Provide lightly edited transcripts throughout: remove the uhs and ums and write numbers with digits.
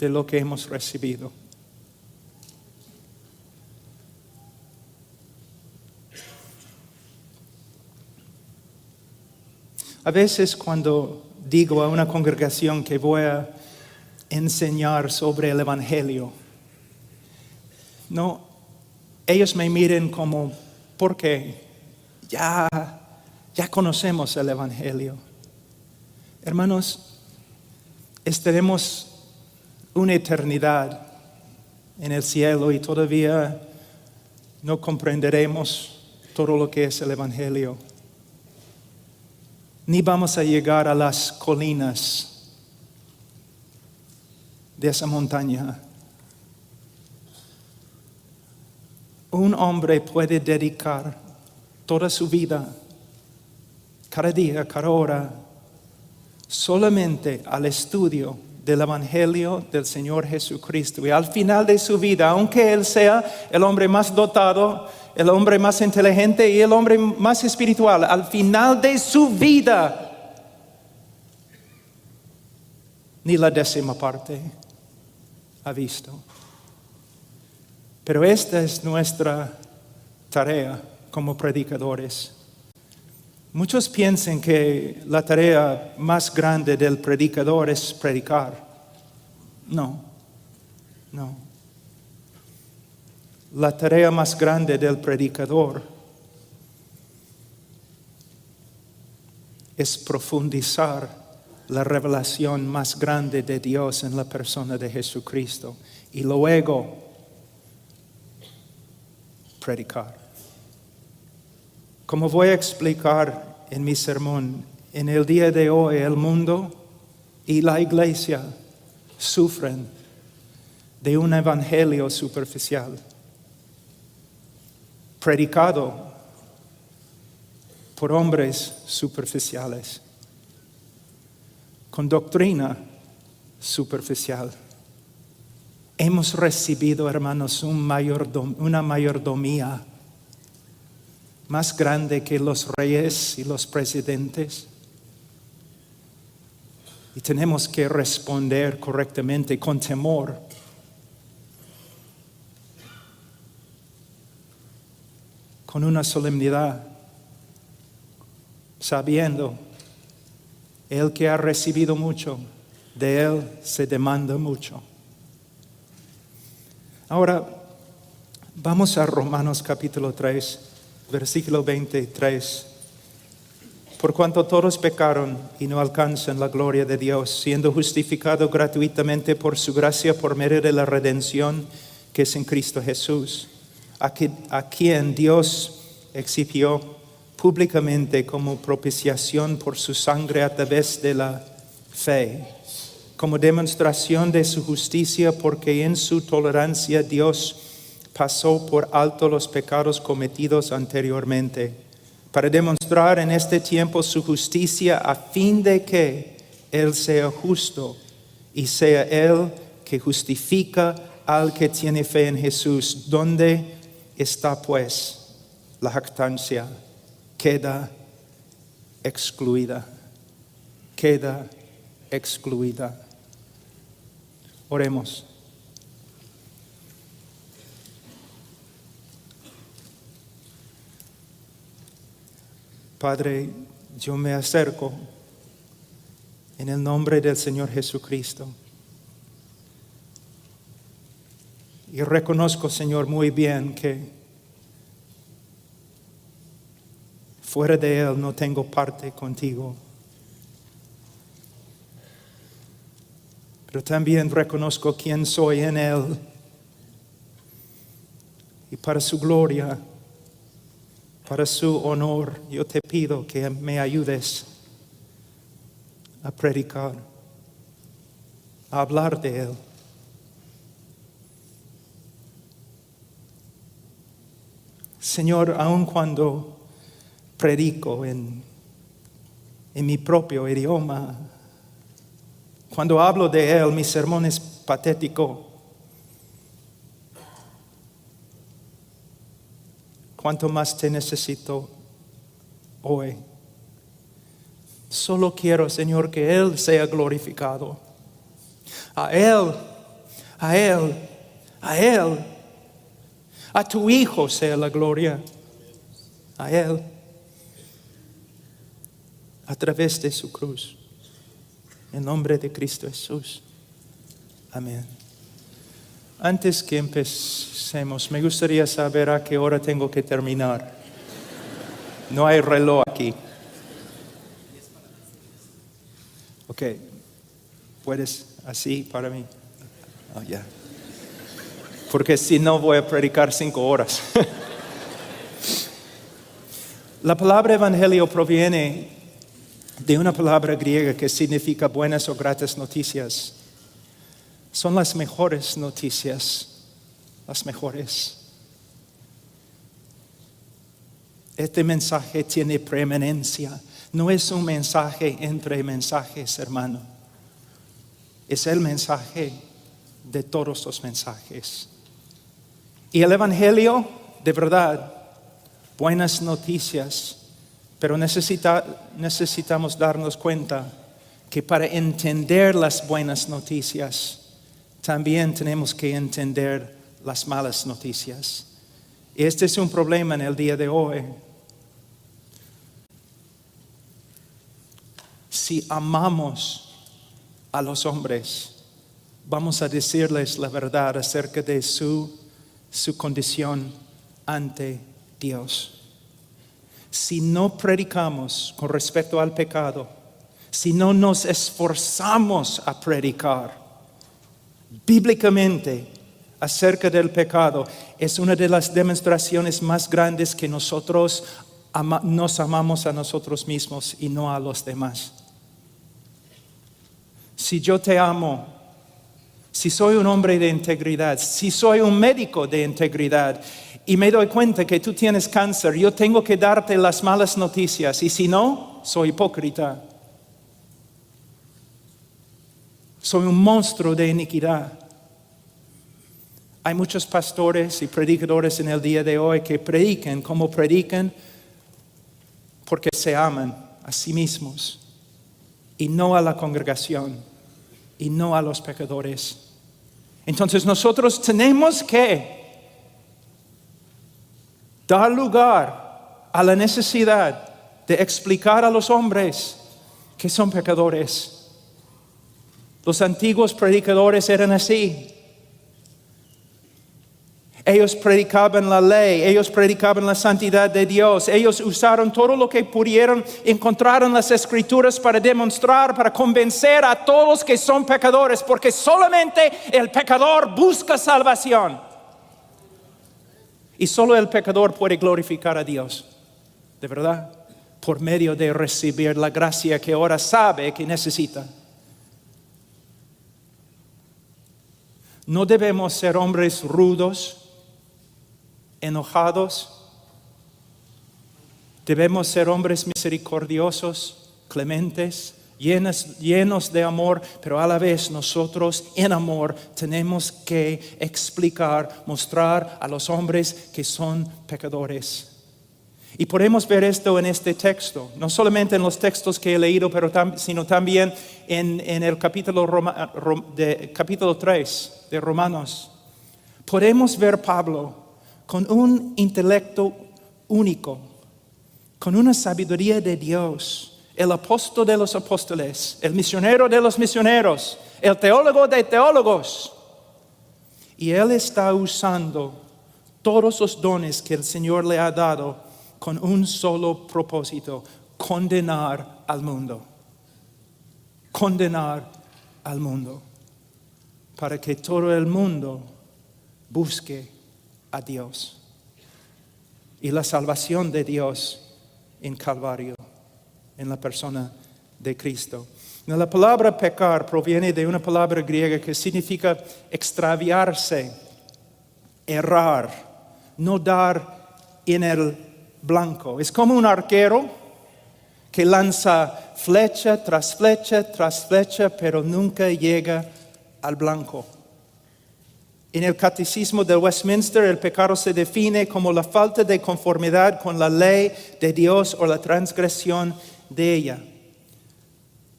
de lo que hemos recibido. A veces cuando digo a una congregación que voy a enseñar sobre el Evangelio, no, ellos me miren como, ¿por qué? Ya conocemos el Evangelio. Hermanos, estaremos una eternidad en el cielo y todavía no comprenderemos todo lo que es el Evangelio. Ni vamos a llegar a las colinas de esa montaña. Un hombre puede dedicar toda su vida, cada día, cada hora, solamente al estudio del Evangelio del Señor Jesucristo. Y al final de su vida, aunque él sea el hombre más dotado, el hombre más inteligente y el hombre más espiritual, al final de su vida, ni la 10ª parte ha visto. Pero esta es nuestra tarea como predicadores. Muchos piensan que la tarea más grande del predicador es predicar. No. La tarea más grande del predicador es profundizar la revelación más grande de Dios en la persona de Jesucristo y luego predicar. Como voy a explicar en mi sermón, en el día de hoy el mundo y la iglesia sufren de un evangelio superficial, predicado por hombres superficiales, con doctrina superficial. Hemos recibido, hermanos, una mayordomía más grande que los reyes y los presidentes. Y tenemos que responder correctamente con temor. Con una solemnidad, sabiendo, el que ha recibido mucho, de él se demanda mucho. Ahora, vamos a Romanos capítulo 3. Versículo 23. Por cuanto todos pecaron y no alcanzan la gloria de Dios, siendo justificados gratuitamente por su gracia por medio de la redención que es en Cristo Jesús, a quien Dios exhibió públicamente como propiciación por su sangre a través de la fe, como demostración de su justicia, porque en su tolerancia Dios pasó por alto los pecados cometidos anteriormente, para demostrar en este tiempo su justicia, a fin de que Él sea justo y sea Él que justifica al que tiene fe en Jesús. ¿Dónde está pues la jactancia? Queda excluida. Queda excluida. Oremos. Padre, yo me acerco en el nombre del Señor Jesucristo. Y reconozco, Señor, muy bien que fuera de Él no tengo parte contigo. Pero también reconozco quién soy en Él. Y para su gloria, para su honor, yo te pido que me ayudes a predicar, a hablar de Él. Señor, aun cuando predico en mi propio idioma, cuando hablo de Él, mi sermón es patético. ¿Cuánto más te necesito hoy? Solo quiero, Señor, que Él sea glorificado. A Él A Él, a Él, a tu Hijo sea la gloria. A Él, a través de su cruz. En nombre de Cristo Jesús. Amén. Antes que empecemos, me gustaría saber a qué hora tengo que terminar. No hay reloj aquí. Ok, ¿puedes así para mí? Oh, ya. Porque si no voy a predicar 5 horas. La palabra evangelio proviene de una palabra griega que significa buenas o gratas noticias. Son las mejores noticias, las mejores. Este mensaje tiene preeminencia. No es un mensaje entre mensajes, hermano. Es el mensaje de todos los mensajes. Y el evangelio, de verdad, buenas noticias. Pero necesitamos darnos cuenta que para entender las buenas noticias, también tenemos que entender las malas noticias. Y este es un problema en el día de hoy. Si amamos a los hombres, vamos a decirles la verdad acerca de su condición ante Dios. Si no predicamos con respecto al pecado, si no nos esforzamos a predicar bíblicamente acerca del pecado, es una de las demostraciones más grandes que nosotros nos amamos a nosotros mismos y no a los demás. Si yo te amo, si soy un hombre de integridad, si soy un médico de integridad y me doy cuenta que tú tienes cáncer, yo tengo que darte las malas noticias, y si no, soy hipócrita. Soy un monstruo de iniquidad. Hay muchos pastores y predicadores en el día de hoy que predican como predican porque se aman a sí mismos y no a la congregación y no a los pecadores. Entonces nosotros tenemos que dar lugar a la necesidad de explicar a los hombres que son pecadores. Los antiguos predicadores eran así. Ellos predicaban la ley, ellos predicaban la santidad de Dios, ellos usaron todo lo que pudieron, encontraron las escrituras para demostrar, para convencer a todos que son pecadores, porque solamente el pecador busca salvación. Y solo el pecador puede glorificar a Dios, de verdad, por medio de recibir la gracia que ahora sabe que necesita. No debemos ser hombres rudos, enojados. Debemos ser hombres misericordiosos, clementes, llenos de amor, pero a la vez nosotros en amor tenemos que explicar, mostrar a los hombres que son pecadores. Y podemos ver esto en este texto, no solamente en los textos que he leído, sino también en el capítulo 3 de Romanos. Podemos ver Pablo con un intelecto único, con una sabiduría de Dios, el apóstol de los apóstoles, el misionero de los misioneros, el teólogo de teólogos. Y él está usando todos los dones que el Señor le ha dado con un solo propósito: condenar al mundo. Condenar al mundo. Para que todo el mundo busque a Dios y la salvación de Dios en Calvario, en la persona de Cristo. La palabra pecar proviene de una palabra griega que significa extraviarse, errar, no dar en el blanco. Es como un arquero que lanza flecha tras flecha tras flecha, pero nunca llega al blanco. En el Catecismo de Westminster, el pecado se define como la falta de conformidad con la ley de Dios o la transgresión de ella.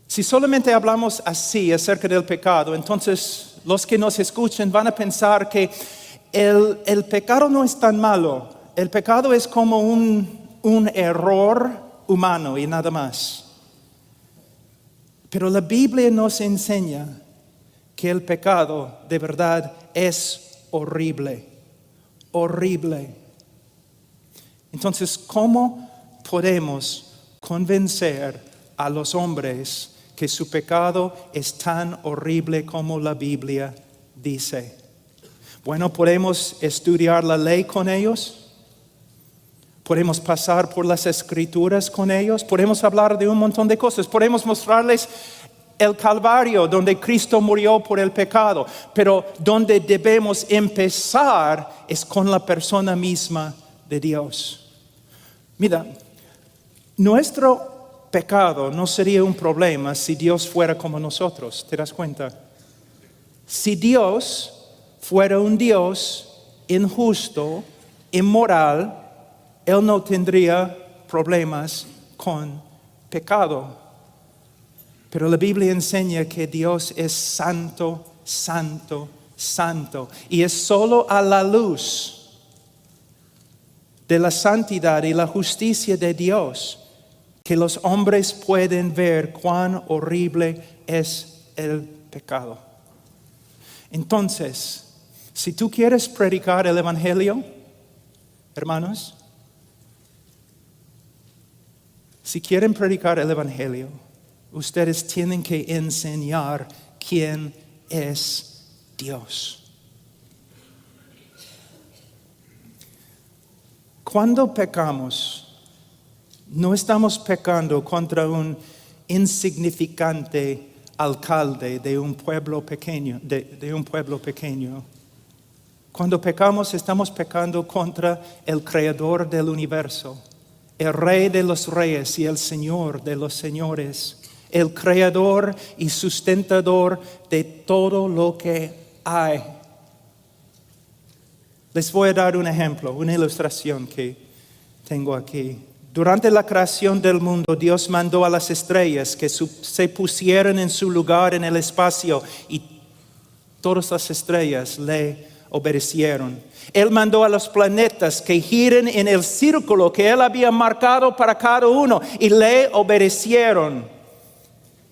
Si solamente hablamos así acerca del pecado, entonces los que nos escuchan van a pensar que el pecado no es tan malo. El pecado es como un error humano y nada más. Pero la Biblia nos enseña que el pecado de verdad es horrible, horrible. Entonces, ¿cómo podemos convencer a los hombres que su pecado es tan horrible como la Biblia dice? Bueno, podemos estudiar la ley con ellos, podemos pasar por las escrituras con ellos, podemos hablar de un montón de cosas, podemos mostrarles el Calvario donde Cristo murió por el pecado, pero donde debemos empezar es con la persona misma de Dios. Mira, nuestro pecado no sería un problema si Dios fuera como nosotros, ¿te das cuenta? Si Dios fuera un Dios injusto, inmoral, Él no tendría problemas con pecado. Pero la Biblia enseña que Dios es santo, santo, santo. Y es solo a la luz de la santidad y la justicia de Dios que los hombres pueden ver cuán horrible es el pecado. Entonces, si tú quieres predicar el Evangelio, hermanos, si quieren predicar el Evangelio, ustedes tienen que enseñar quién es Dios. Cuando pecamos, no estamos pecando contra un insignificante alcalde de un pueblo pequeño, de un pueblo pequeño. Cuando pecamos, estamos pecando contra el Creador del universo, el Rey de los reyes y el Señor de los señores, el Creador y sustentador de todo lo que hay. Les voy a dar un ejemplo, una ilustración que tengo aquí. Durante la creación del mundo, Dios mandó a las estrellas que se pusieran en su lugar en el espacio y todas las estrellas le obedecieron. Él mandó a los planetas que giren en el círculo que Él había marcado para cada uno y le obedecieron.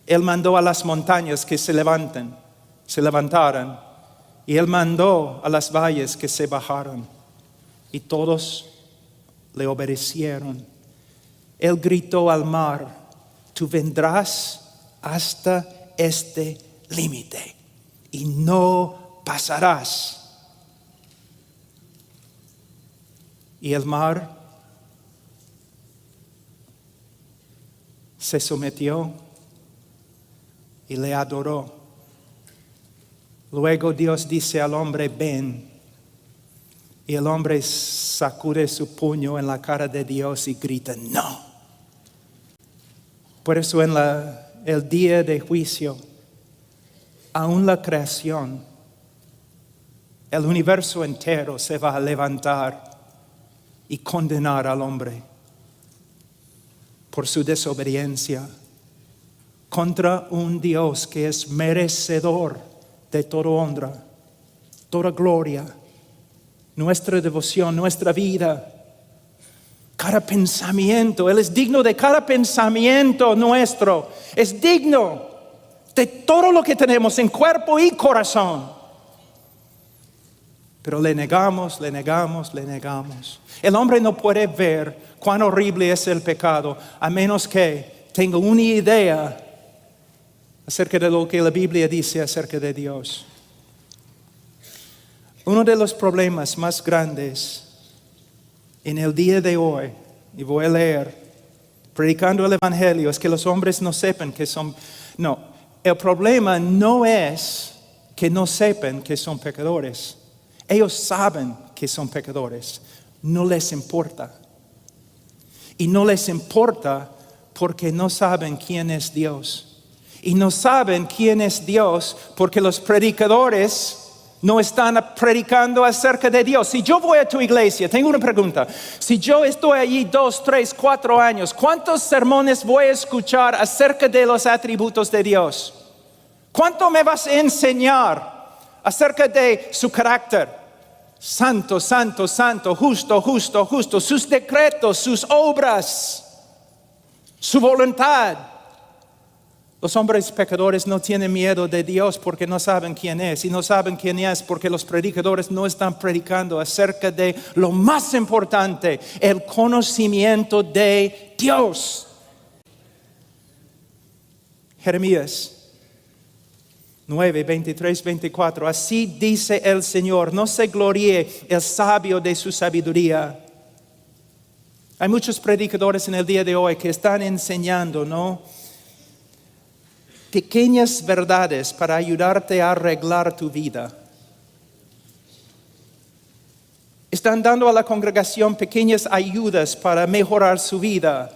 Él mandó a las montañas que se levantaran, y Él mandó a las valles que se bajaran, y todos le obedecieron. Él gritó al mar: tú vendrás hasta este límite y no pasarás. Y el mar se sometió y le adoró. Luego Dios dice al hombre: ven. Y el hombre sacude su puño en la cara de Dios y grita: no. Por eso en el día de juicio, aún la creación, el universo entero se va a levantar y condenar al hombre por su desobediencia contra un Dios que es merecedor de toda honra, toda gloria, nuestra devoción, nuestra vida, cada pensamiento. Él es digno de cada pensamiento nuestro. Es digno de todo lo que tenemos en cuerpo y corazón. Pero le negamos. El hombre no puede ver cuán horrible es el pecado a menos que tenga una idea acerca de lo que la Biblia dice acerca de Dios. Uno de los problemas más grandes en el día de hoy, y voy a leer, predicando el Evangelio, es que los hombres no sepan que son... No, el problema no es que no sepan que son pecadores. Ellos saben que son pecadores, no les importa. Y no les importa porque no saben quién es Dios. Y no saben quién es Dios porque los predicadores no están predicando acerca de Dios. Si yo voy a tu iglesia, tengo una pregunta. Si yo estoy allí 2, 3, 4 años, ¿cuántos sermones voy a escuchar acerca de los atributos de Dios? ¿Cuánto me vas a enseñar acerca de su carácter. Santo, santo, santo, justo, justo, justo. Sus decretos, sus obras, su voluntad. Los hombres pecadores no tienen miedo de Dios porque no saben quién es. Y no saben quién es porque los predicadores no están predicando acerca de lo más importante, el conocimiento de Dios. Jeremías 9, 23, 24. Así dice el Señor: no se gloríe el sabio de su sabiduría. Hay muchos predicadores en el día de hoy que están enseñando, ¿no?, pequeñas verdades para ayudarte a arreglar tu vida. Están dando a la congregación pequeñas ayudas para mejorar su vida,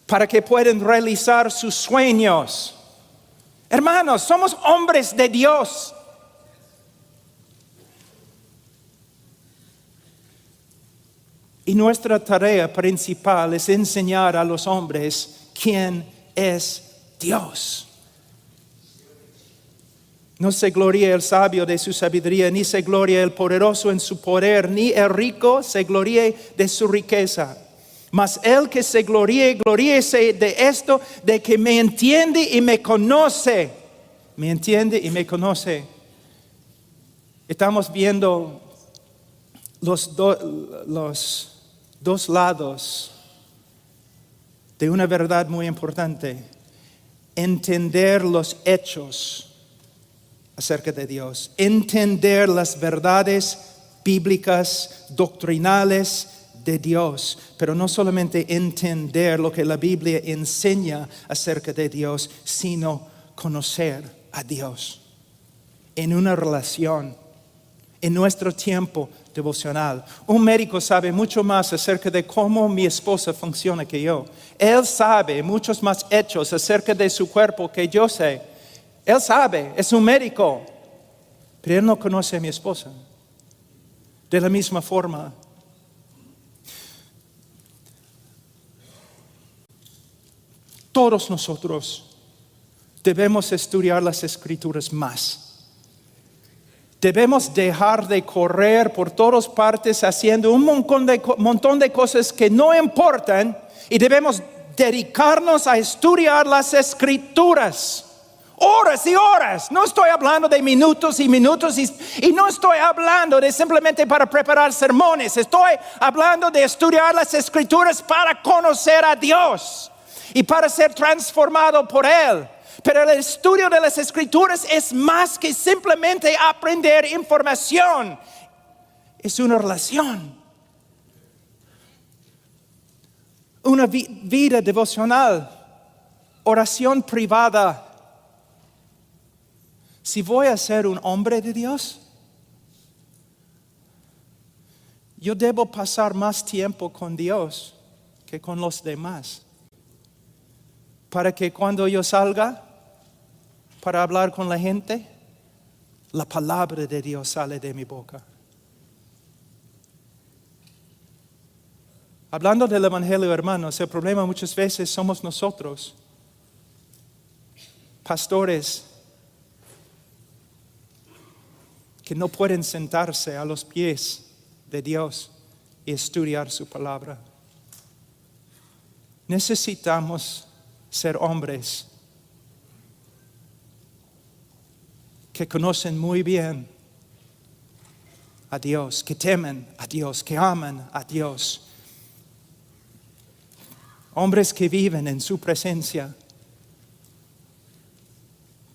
para que puedan realizar sus sueños. Hermanos, somos hombres de Dios. Y nuestra tarea principal es enseñar a los hombres quién es Dios. No se gloríe el sabio de su sabiduría, ni se gloríe el poderoso en su poder, ni el rico se gloríe de su riqueza. Mas el que se gloríe, gloríese de esto, de que me entiende y me conoce. Me entiende y me conoce. Estamos viendo los dos lados de una verdad muy importante. Entender los hechos acerca de Dios. Entender las verdades bíblicas, doctrinales de Dios. Pero no solamente entender lo que la Biblia enseña acerca de Dios, sino conocer a Dios en una relación, en nuestro tiempo devocional. Un médico sabe mucho más acerca de cómo mi esposa funciona que yo. Él sabe muchos más hechos acerca de su cuerpo que yo sé. Él sabe, es un médico, pero él no conoce a mi esposa. De la misma forma, todos nosotros debemos estudiar las Escrituras más. Debemos dejar de correr por todas partes haciendo un montón de cosas que no importan y debemos dedicarnos a estudiar las Escrituras. Horas y horas. No estoy hablando de minutos y minutos y no estoy hablando de simplemente para preparar sermones. Estoy hablando de estudiar las Escrituras para conocer a Dios y para ser transformado por Él. Pero el estudio de las Escrituras es más que simplemente aprender información. Es una relación. Una vida devocional. Oración privada. Si voy a ser un hombre de Dios, yo debo pasar más tiempo con Dios que con los demás. Para que cuando yo salga para hablar con la gente, la palabra de Dios sale de mi boca. Hablando del Evangelio, hermanos, el problema muchas veces somos nosotros, pastores, que no pueden sentarse a los pies de Dios y estudiar su palabra. Necesitamos ser hombres que conocen muy bien a Dios, que temen a Dios, que aman a Dios. Hombres que viven en su presencia.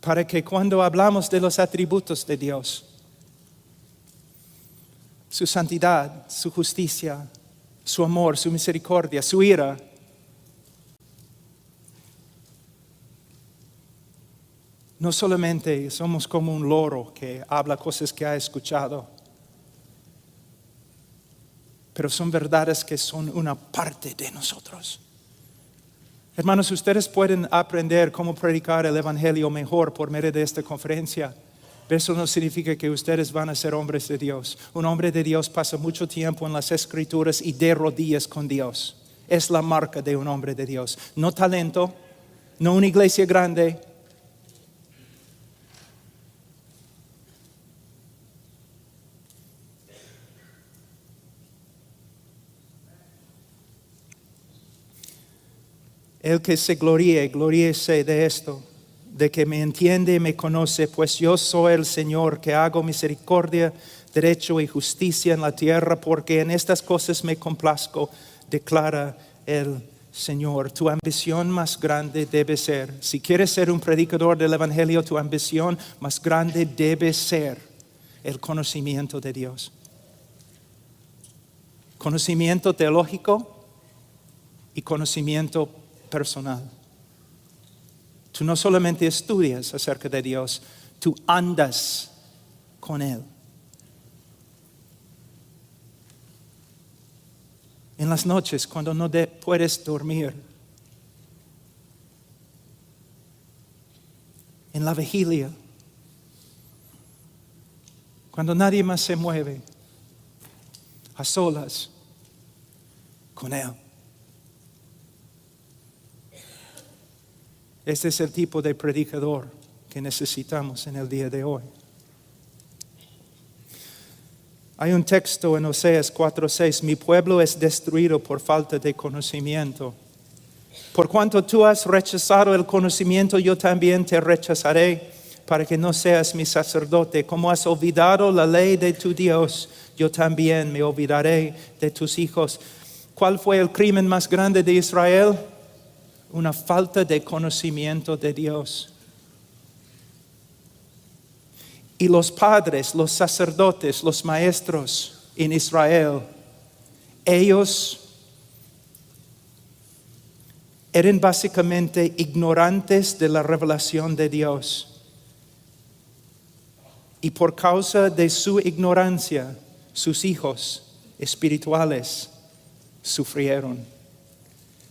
Para que cuando hablamos de los atributos de Dios, su santidad, su justicia, su amor, su misericordia, su ira, no solamente somos como un loro que habla cosas que ha escuchado, pero son verdades que son una parte de nosotros. Hermanos, ustedes pueden aprender cómo predicar el Evangelio mejor por medio de esta conferencia. Pero eso no significa que ustedes van a ser hombres de Dios. Un hombre de Dios pasa mucho tiempo en las Escrituras y de rodillas con Dios. Es la marca de un hombre de Dios. No talento, no una iglesia grande, El que se gloríe, gloríese de esto, de que me entiende y me conoce, pues yo soy el Señor que hago misericordia, derecho y justicia en la tierra, porque en estas cosas me complazco, declara el Señor. Tu ambición más grande debe ser, si quieres ser un predicador del Evangelio, tu ambición más grande debe ser el conocimiento de Dios. Conocimiento teológico y conocimiento personal. Tú no solamente estudias acerca de Dios, tú andas con Él. En las noches, cuando no puedes dormir, en la vigilia, cuando nadie más se mueve, a solas con Él. Este es el tipo de predicador que necesitamos en el día de hoy. Hay un texto en Oseas 4:6, mi pueblo es destruido por falta de conocimiento. Por cuanto tú has rechazado el conocimiento, yo también te rechazaré para que no seas mi sacerdote. Como has olvidado la ley de tu Dios, yo también me olvidaré de tus hijos. ¿Cuál fue el crimen más grande de Israel? Una falta de conocimiento de Dios. Y los padres, los sacerdotes, los maestros en Israel, ellos eran básicamente ignorantes de la revelación de Dios. Y por causa de su ignorancia, sus hijos espirituales sufrieron.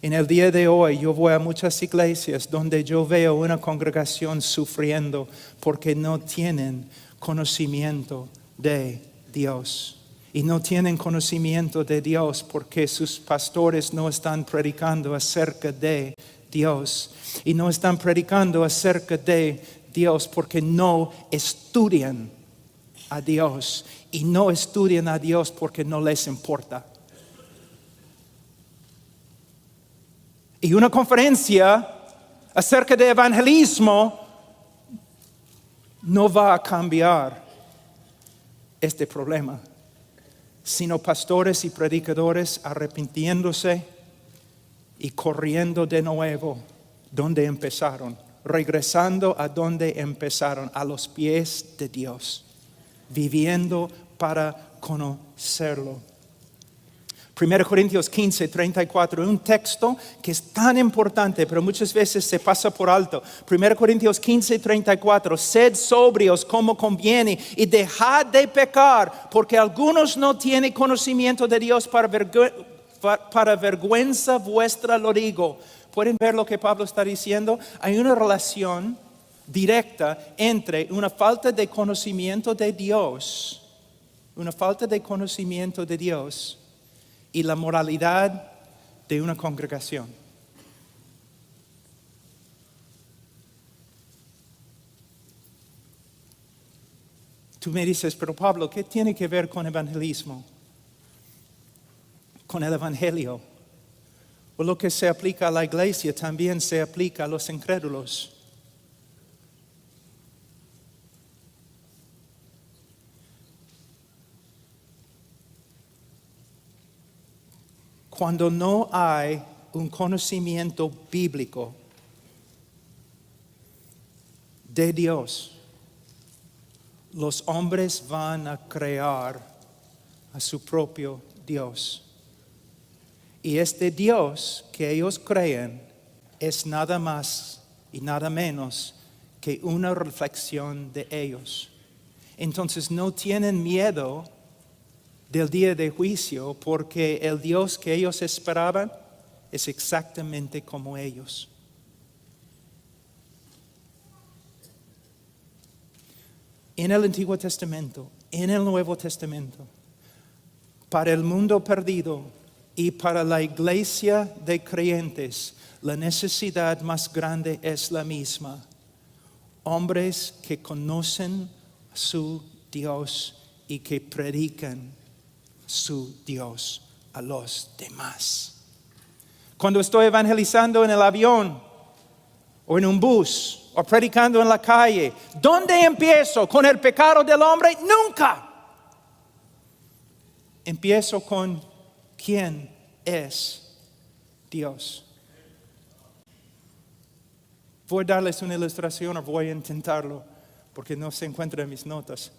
En el día de hoy yo voy a muchas iglesias donde yo veo una congregación sufriendo porque no tienen conocimiento de Dios. Y no tienen conocimiento de Dios porque sus pastores no están predicando acerca de Dios. Y no están predicando acerca de Dios porque no estudian a Dios. Y no estudian a Dios porque no les importa. Y una conferencia acerca de evangelismo no va a cambiar este problema, sino pastores y predicadores arrepintiéndose y corriendo de nuevo donde empezaron, regresando a donde empezaron, a los pies de Dios, viviendo para conocerlo. 1 Corintios 15, 34, un texto que es tan importante, pero muchas veces se pasa por alto. 1 Corintios 15, 34, sed sobrios como conviene y dejad de pecar, porque algunos no tienen conocimiento de Dios, para vergüenza vuestra lo digo. ¿Pueden ver lo que Pablo está diciendo? Hay una relación directa entre una falta de conocimiento de Dios, y la moralidad de una congregación. Tú me dices, pero Pablo, ¿qué tiene que ver con evangelismo? Con el evangelio. O lo que se aplica a la iglesia también se aplica a los incrédulos. Cuando no hay un conocimiento bíblico de Dios, los hombres van a crear a su propio Dios. Y este Dios que ellos creen es nada más y nada menos que una reflexión de ellos. Entonces no tienen miedo del día de juicio, porque el Dios que ellos esperaban es exactamente como ellos. En el Antiguo Testamento, en el Nuevo Testamento, para el mundo perdido y para la iglesia de creyentes, la necesidad más grande es la misma. Hombres que conocen a su Dios y que predican su Dios a los demás. Cuando estoy evangelizando en el avión o en un bus o predicando en la calle, ¿dónde empiezo? ¿Con el pecado del hombre? Nunca. Empiezo con quién es Dios. Voy a darles una ilustración o voy a intentarlo porque no se encuentra en mis notas.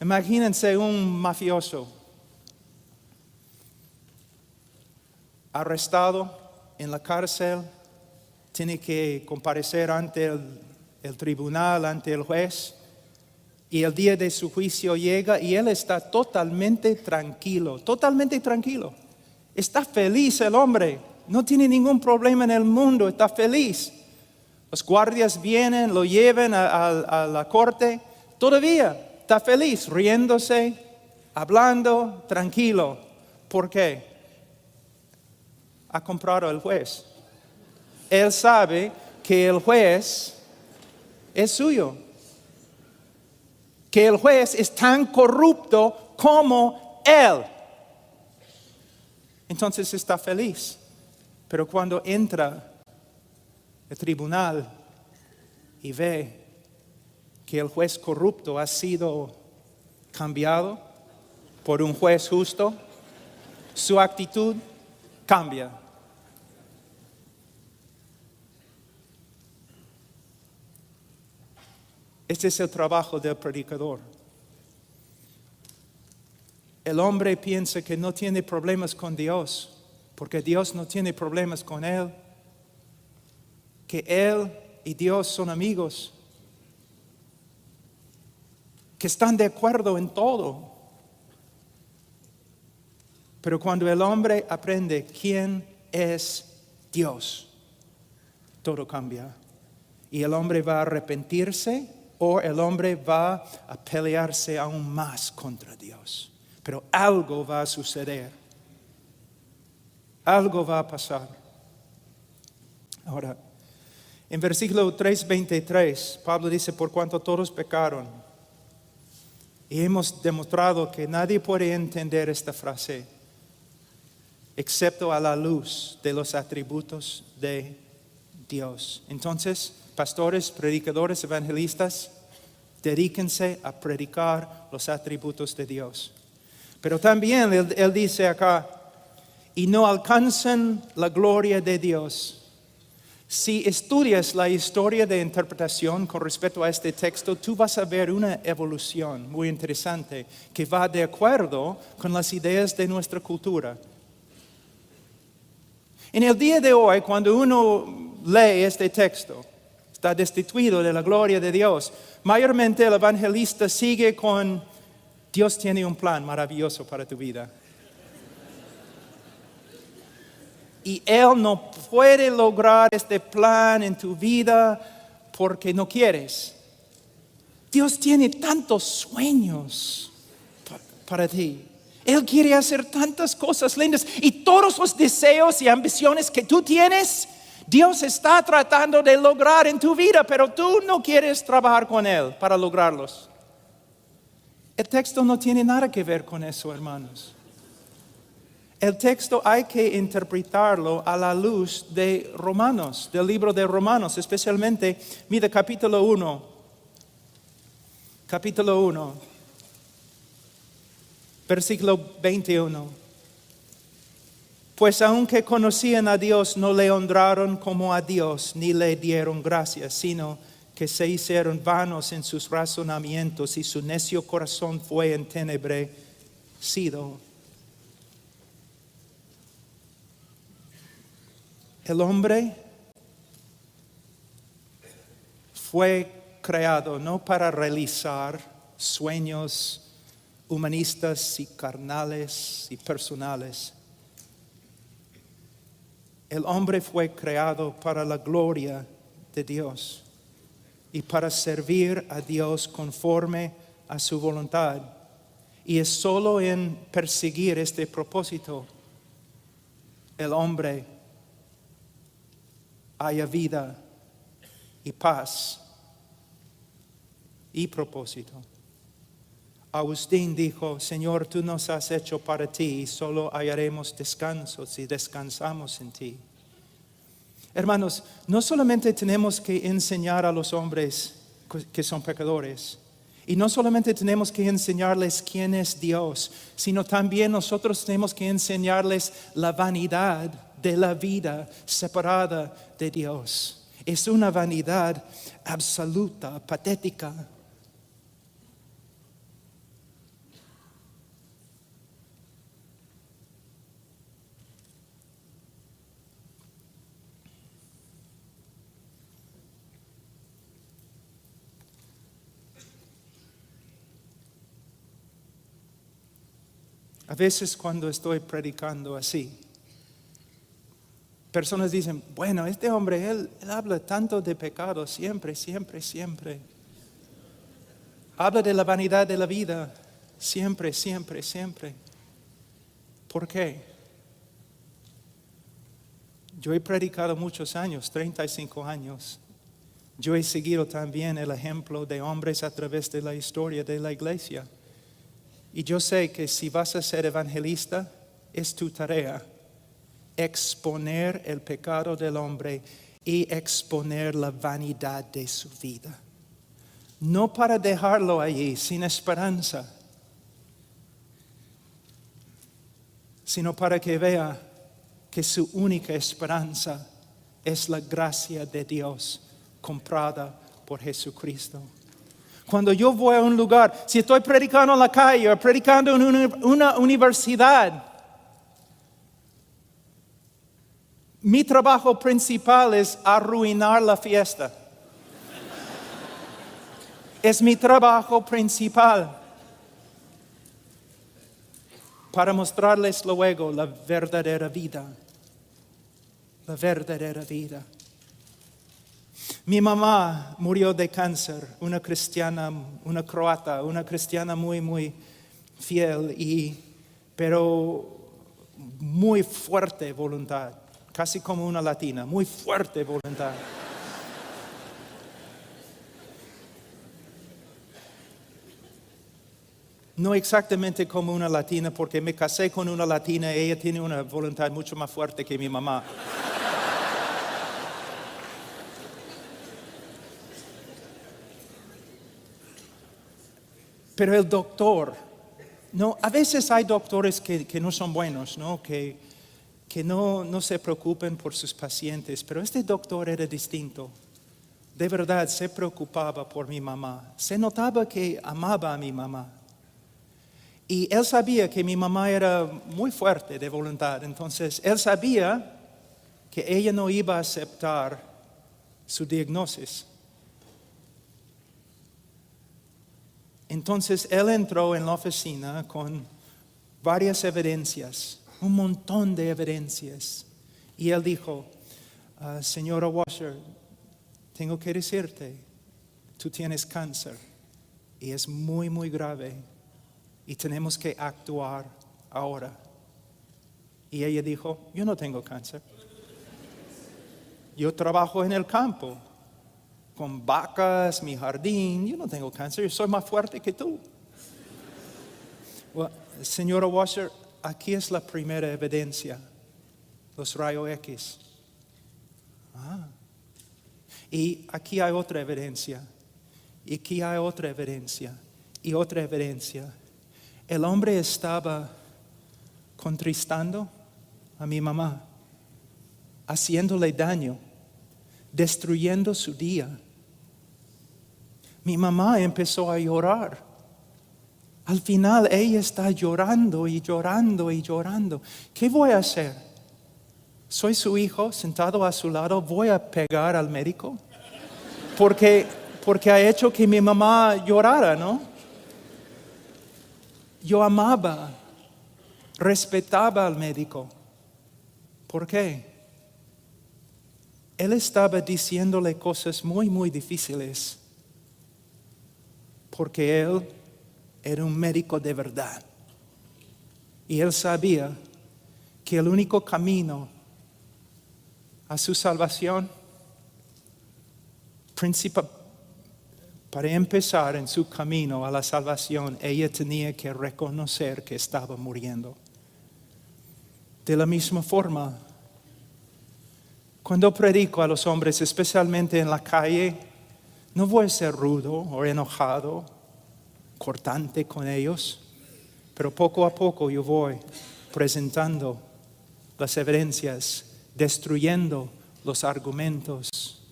Imagínense un mafioso arrestado en la cárcel, tiene que comparecer ante el tribunal, ante el juez, y el día de su juicio llega y él está totalmente tranquilo. Está feliz el hombre, no tiene ningún problema en el mundo, está feliz. Los guardias vienen, lo llevan a la corte, todavía está feliz, riéndose, hablando, tranquilo. ¿Por qué? Ha comprado al juez. Él sabe que el juez es suyo. Que el juez es tan corrupto como él. Entonces está feliz. Pero cuando entra al tribunal y ve que el juez corrupto ha sido cambiado por un juez justo, su actitud cambia. Este es el trabajo del predicador. El hombre piensa que no tiene problemas con Dios, porque Dios no tiene problemas con él, que él y Dios son amigos, que están de acuerdo en todo. Pero cuando el hombre aprende quién es Dios, todo cambia. Y el hombre va a arrepentirse o el hombre va a pelearse aún más contra Dios. Pero algo va a suceder. Algo va a pasar. Ahora, en versículo 3:23, Pablo dice, por cuanto todos pecaron. Y hemos demostrado que nadie puede entender esta frase, excepto a la luz de los atributos de Dios. Entonces, pastores, predicadores, evangelistas, dedíquense a predicar los atributos de Dios. Pero también él dice acá, y no alcanzan la gloria de Dios. Si estudias la historia de interpretación con respecto a este texto, tú vas a ver una evolución muy interesante que va de acuerdo con las ideas de nuestra cultura. En el día de hoy, cuando uno lee este texto, está destituido de la gloria de Dios, mayormente el evangelista sigue con, Dios tiene un plan maravilloso para tu vida. Y Él no puede lograr este plan en tu vida porque no quieres. Dios tiene tantos sueños para ti. Él quiere hacer tantas cosas lindas. Y todos los deseos y ambiciones que tú tienes, Dios está tratando de lograr en tu vida, pero tú no quieres trabajar con Él para lograrlos. El texto no tiene nada que ver con eso, hermanos. El texto hay que interpretarlo a la luz de Romanos, del libro de Romanos, especialmente, mira, capítulo 1, versículo 21. Pues aunque conocían a Dios, no le honraron como a Dios, ni le dieron gracias, sino que se hicieron vanos en sus razonamientos y su necio corazón fue entenebrecido. El hombre fue creado no para realizar sueños humanistas y carnales y personales. El hombre fue creado para la gloria de Dios y para servir a Dios conforme a su voluntad. Y es solo en perseguir este propósito el hombre haya vida y paz y propósito. Agustín dijo, Señor, tú nos has hecho para ti y solo hallaremos descanso si descansamos en ti. Hermanos, no solamente tenemos que enseñar a los hombres que son pecadores, y no solamente tenemos que enseñarles quién es Dios, sino también nosotros tenemos que enseñarles la vanidad de la vida separada de Dios. Es una vanidad absoluta, patética. A veces cuando estoy predicando así, personas dicen, bueno, este hombre, él habla tanto de pecado, siempre. Habla de la vanidad de la vida, siempre. ¿Por qué? Yo he predicado muchos años, 35 años. Yo he seguido también el ejemplo de hombres a través de la historia de la iglesia. Y yo sé que si vas a ser evangelista, es tu tarea exponer el pecado del hombre y exponer la vanidad de su vida. No para dejarlo allí sin esperanza, sino para que vea que su única esperanza es la gracia de Dios comprada por Jesucristo. Cuando yo voy a un lugar, si estoy predicando en la calle o predicando en una universidad, mi trabajo principal es arruinar la fiesta. Es mi trabajo principal para mostrarles luego la verdadera vida. La verdadera vida. Mi mamá murió de cáncer, una cristiana, una croata, una cristiana muy fiel, pero muy fuerte voluntad, casi como una latina, muy fuerte voluntad. No exactamente como una latina, porque me casé con una latina y ella tiene una voluntad mucho más fuerte que mi mamá. Pero el doctor, no, a veces hay doctores que no son buenos, ¿no? Que no se preocupen por sus pacientes, pero este doctor era distinto. De verdad se preocupaba por mi mamá. Se notaba que amaba a mi mamá. Y él sabía que mi mamá era muy fuerte de voluntad, entonces él sabía que ella no iba a aceptar su diagnóstico. Entonces él entró en la oficina con varias evidencias, un montón de evidencias. Y él dijo, señora Washer, tengo que decirte, tú tienes cáncer y es muy grave y tenemos que actuar ahora. Y ella dijo, yo no tengo cáncer. Yo trabajo en el campo, con vacas, mi jardín, yo no tengo cáncer, yo soy más fuerte que tú. Well, señora Washer, aquí es la primera evidencia, los rayos X. Y aquí hay otra evidencia, y aquí hay otra evidencia, y otra evidencia. El hombre estaba contristando a mi mamá, haciéndole daño, destruyendo su día. Mi mamá empezó a llorar. Al final ella está llorando y llorando y llorando. ¿Qué voy a hacer? Soy su hijo sentado a su lado. ¿Voy a pegar al médico? Porque ha hecho que mi mamá llorara, ¿no? Yo amaba, respetaba al médico. ¿Por qué? Él estaba diciéndole cosas muy difíciles. Porque él era un médico de verdad. Y él sabía que el único camino Para empezar en su camino a la salvación, ella tenía que reconocer que estaba muriendo. De la misma forma, cuando predico a los hombres, especialmente en la calle, no voy a ser rudo o enojado, cortante con ellos, pero poco a poco yo voy presentando las evidencias, destruyendo los argumentos,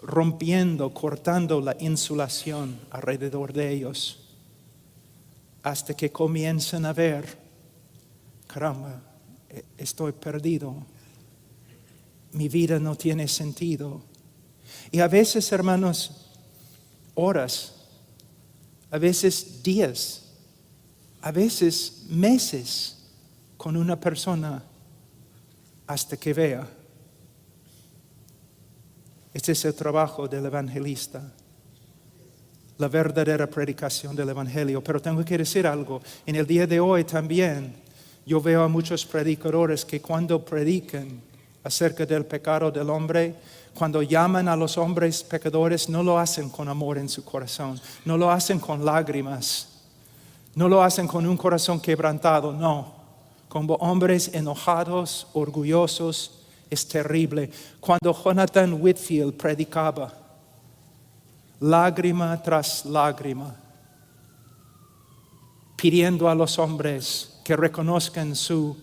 rompiendo, cortando la insulación alrededor de ellos, hasta que comiencen a ver, caramba, estoy perdido, mi vida no tiene sentido. Y a veces, hermanos, horas, a veces días, a veces meses con una persona hasta que vea. Este es el trabajo del evangelista, la verdadera predicación del evangelio. Pero tengo que decir algo, en el día de hoy también yo veo a muchos predicadores que cuando predican acerca del pecado del hombre, cuando llaman a los hombres pecadores, no lo hacen con amor en su corazón, no lo hacen con lágrimas, no lo hacen con un corazón quebrantado, no, como hombres enojados, orgullosos. Es terrible. Cuando Jonathan Whitfield predicaba, lágrima tras lágrima, pidiendo a los hombres que reconozcan su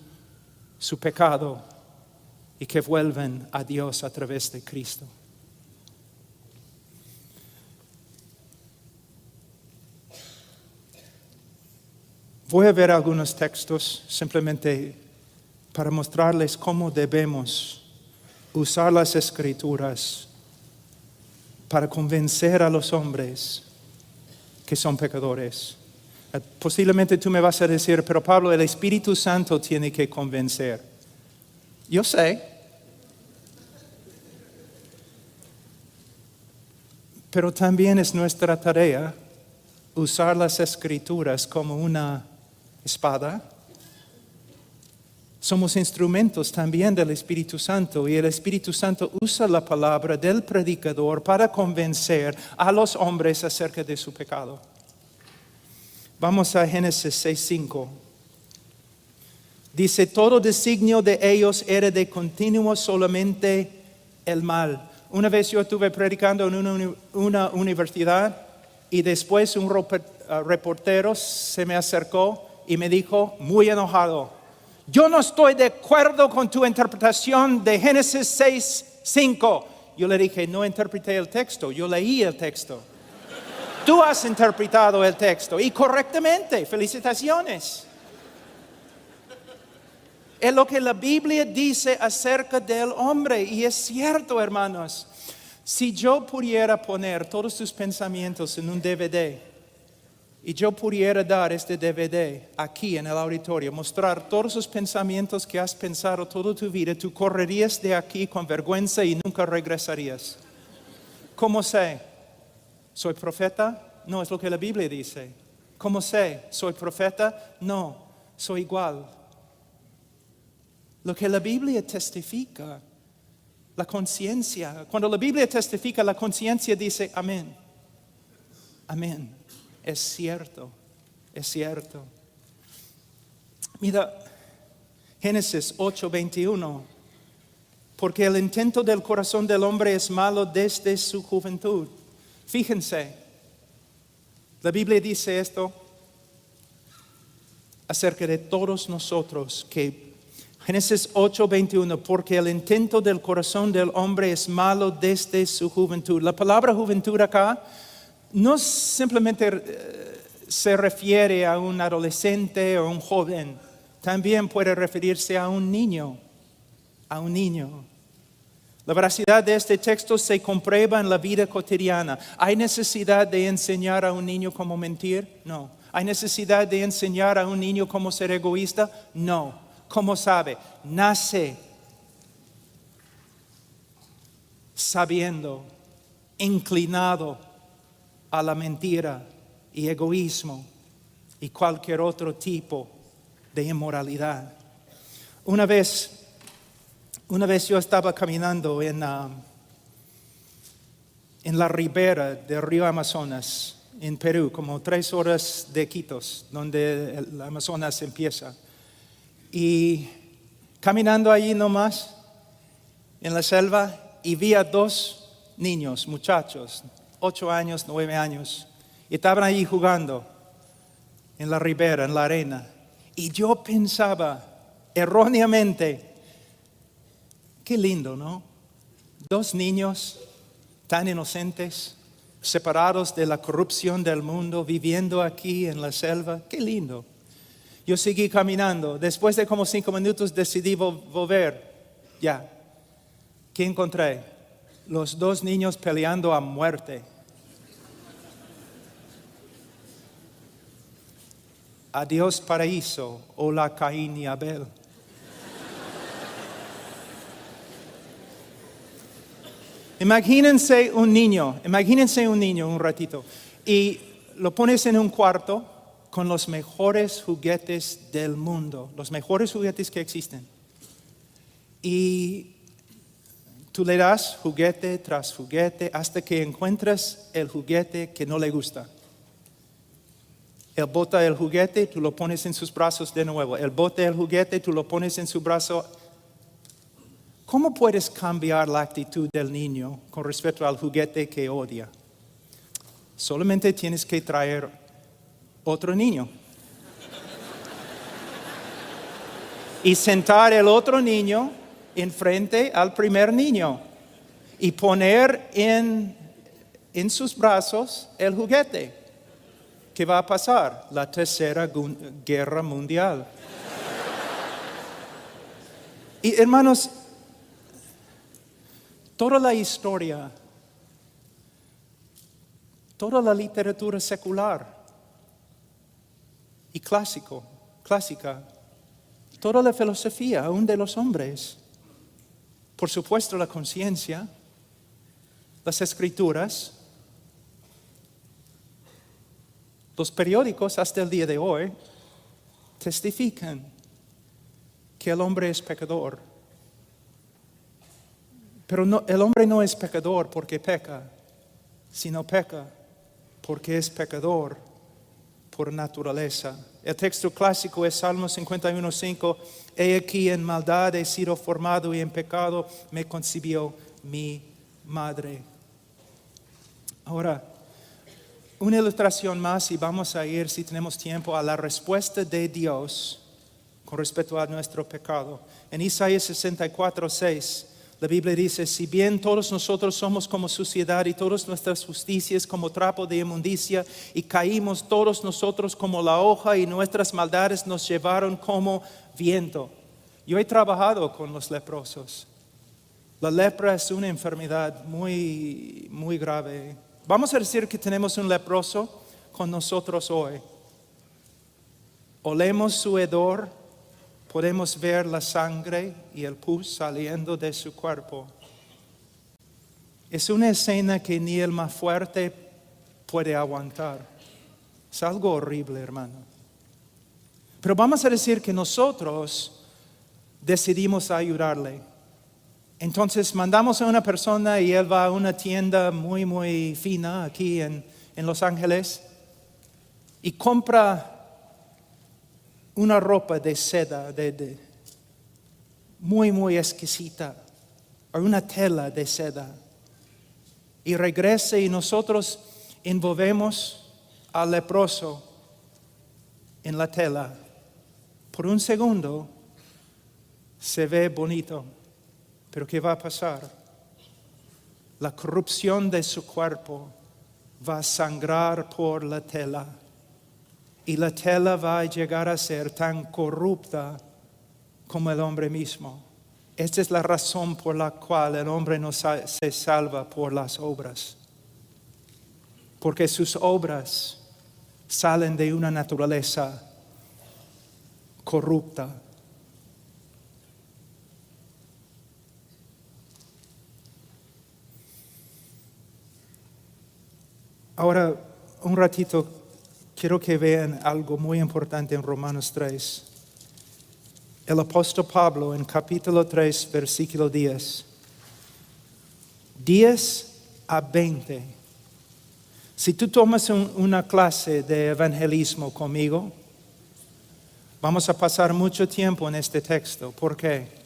pecado y que vuelvan a Dios a través de Cristo. Voy a ver algunos textos simplemente para mostrarles cómo debemos usar las Escrituras para convencer a los hombres que son pecadores. Posiblemente tú me vas a decir, pero Pablo, el Espíritu Santo tiene que convencer. Yo sé. Pero también es nuestra tarea usar las Escrituras como una espada. Somos instrumentos también del Espíritu Santo y el Espíritu Santo usa la palabra del predicador para convencer a los hombres acerca de su pecado. Vamos a Génesis 6:5. Dice, todo designio de ellos era de continuo solamente el mal. Una vez yo estuve predicando en una universidad y después un reportero se me acercó y me dijo, muy enojado, yo no estoy de acuerdo con tu interpretación de Génesis 6:5. Yo le dije, no interpreté el texto, yo leí el texto. Tú has interpretado el texto y correctamente, felicitaciones. Es lo que la Biblia dice acerca del hombre y es cierto, hermanos. Si yo pudiera poner todos tus pensamientos en un DVD y yo pudiera dar este DVD aquí en el auditorio, mostrar todos los pensamientos que has pensado toda tu vida, tú correrías de aquí con vergüenza y nunca regresarías. ¿Cómo sé? ¿Soy profeta? No, es lo que la Biblia dice. ¿Cómo sé? ¿Soy profeta? No, soy igual. Lo que la Biblia testifica, la conciencia. Cuando la Biblia testifica, la conciencia dice amén. Amén. Es cierto, es cierto. Mira, Génesis 8:21. Porque el intento del corazón del hombre es malo desde su juventud. Fíjense, la Biblia dice esto acerca de todos nosotros, que Génesis 8:21, porque el intento del corazón del hombre es malo desde su juventud. La palabra juventud acá no simplemente se refiere a un adolescente o un joven, también puede referirse a un niño, La veracidad de este texto se comprueba en la vida cotidiana. ¿Hay necesidad de enseñar a un niño cómo mentir? No. ¿Hay necesidad de enseñar a un niño cómo ser egoísta? No. ¿Cómo sabe? Nace sabiendo, inclinado a la mentira y egoísmo y cualquier otro tipo de inmoralidad. Una vez yo estaba caminando en en la ribera del río Amazonas, en Perú, como 3 horas de Iquitos, donde el Amazonas empieza. Y caminando allí nomás, en la selva, y vi a 2 niños, muchachos, 8 años, 9 años, y estaban allí jugando en la ribera, en la arena. Y yo pensaba erróneamente, qué lindo, ¿no? 2 niños tan inocentes, separados de la corrupción del mundo, viviendo aquí en la selva, qué lindo. Yo seguí caminando. Después de como 5 minutos decidí volver. Ya, ¿qué encontré? Los 2 niños peleando a muerte. Adiós paraíso, hola Caín y Abel. Imagínense un niño un ratito, y lo pones en un cuarto con los mejores juguetes del mundo, los mejores juguetes que existen. Y tú le das juguete tras juguete hasta que encuentras el juguete que no le gusta. Él bota el juguete, tú lo pones en sus brazos de nuevo. Él bota el juguete, tú lo pones en su brazo. ¿Cómo puedes cambiar la actitud del niño con respecto al juguete que odia? Solamente tienes que traer otro niño. Y sentar el otro niño enfrente al primer niño. Y poner en sus brazos el juguete. ¿Qué va a pasar? La tercera guerra mundial. Y hermanos, toda la historia, toda la literatura secular y clásica, toda la filosofía, aún de los hombres, por supuesto la conciencia, las escrituras, los periódicos hasta el día de hoy testifican que el hombre es pecador. Pero no, el hombre no es pecador porque peca, sino peca porque es pecador por naturaleza. El texto clásico es Salmo 51:5. He aquí en maldad he sido formado y en pecado me concibió mi madre. Ahora, una ilustración más y vamos a ir, si tenemos tiempo, a la respuesta de Dios con respecto a nuestro pecado. En Isaías 64:6, la Biblia dice, si bien todos nosotros somos como suciedad y todas nuestras justicias como trapo de inmundicia y caímos todos nosotros como la hoja y nuestras maldades nos llevaron como viento. Yo he trabajado con los leprosos. La lepra es una enfermedad muy, muy grave. Vamos a decir que tenemos un leproso con nosotros hoy. Olemos su hedor, podemos ver la sangre y el pus saliendo de su cuerpo. Es una escena que ni el más fuerte puede aguantar. Es algo horrible, hermano. Pero vamos a decir que nosotros decidimos ayudarle. Entonces mandamos a una persona y él va a una tienda muy, muy fina aquí en Los Ángeles y compra una ropa de seda muy, muy exquisita, o una tela de seda. Y regresa y nosotros envolvemos al leproso en la tela. Por un segundo se ve bonito. Pero ¿qué va a pasar? La corrupción de su cuerpo va a sangrar por la tela. Y la tela va a llegar a ser tan corrupta como el hombre mismo. Esta es la razón por la cual el hombre no se salva por las obras. Porque sus obras salen de una naturaleza corrupta. Ahora, un ratito, quiero que vean algo muy importante en Romanos 3. El apóstol Pablo en capítulo 3, versículo 10. 10 a 20. Si tú tomas una clase de evangelismo conmigo, vamos a pasar mucho tiempo en este texto. ¿Por qué?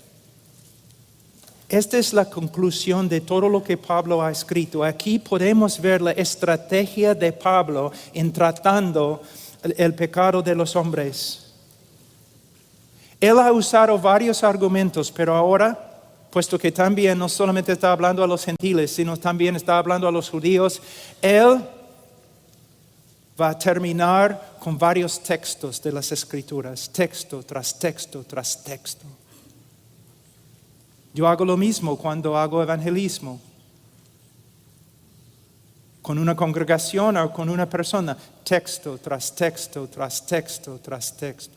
Esta es la conclusión de todo lo que Pablo ha escrito. Aquí podemos ver la estrategia de Pablo en tratando el pecado de los hombres. Él ha usado varios argumentos, pero ahora, puesto que también no solamente está hablando a los gentiles, sino también está hablando a los judíos, él va a terminar con varios textos de las Escrituras, texto tras texto tras texto. Yo hago lo mismo cuando hago evangelismo, con una congregación o con una persona, texto tras texto tras texto tras texto.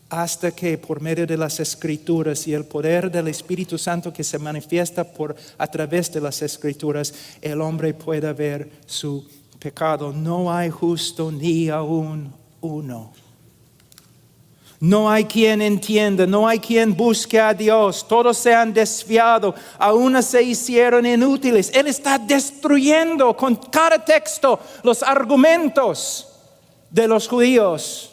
Hasta que por medio de las Escrituras y el poder del Espíritu Santo que se manifiesta a través de las Escrituras, el hombre pueda ver su pecado. No hay justo ni aún uno. No hay quien entienda, no hay quien busque a Dios. Todos se han desviado, aún se hicieron inútiles. Él está destruyendo con cada texto los argumentos de los judíos.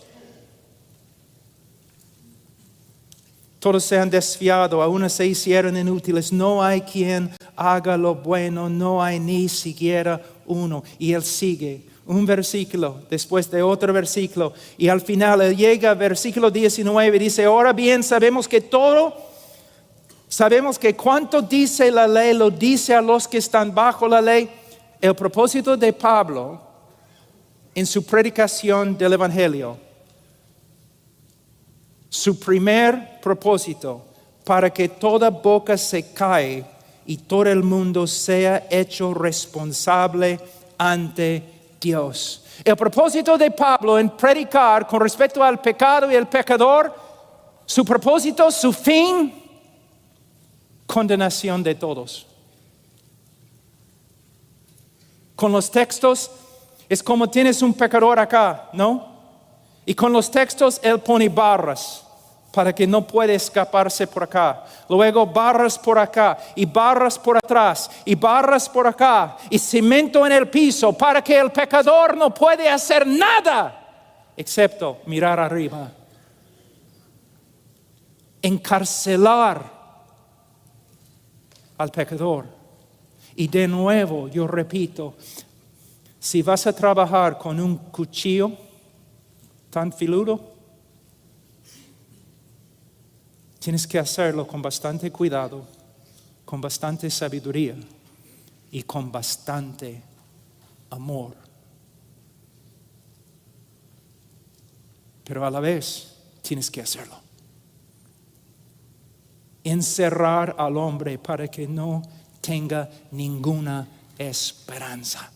Todos se han desviado, aún se hicieron inútiles. No hay quien haga lo bueno, no hay ni siquiera uno. Y él sigue un versículo después de otro versículo. Y al final él llega al versículo 19 y dice, ahora bien sabemos que cuanto dice la ley, lo dice a los que están bajo la ley. El propósito de Pablo en su predicación del Evangelio, su primer propósito, para que toda boca se calle y todo el mundo sea hecho responsable ante Dios. El propósito de Pablo en predicar con respecto al pecado y el pecador, su propósito, su fin, condenación de todos. Con los textos es como tienes un pecador acá, ¿no? Y con los textos él pone barras para que no pueda escaparse por acá. Luego barras por acá y barras por atrás y barras por acá y cemento en el piso para que el pecador no puede hacer nada excepto mirar arriba. Encarcelar al pecador. Y de nuevo yo repito, si vas a trabajar con un cuchillo tan filudo, tienes que hacerlo con bastante cuidado, con bastante sabiduría y con bastante amor. Pero a la vez tienes que hacerlo. Encerrar al hombre para que no tenga ninguna esperanza.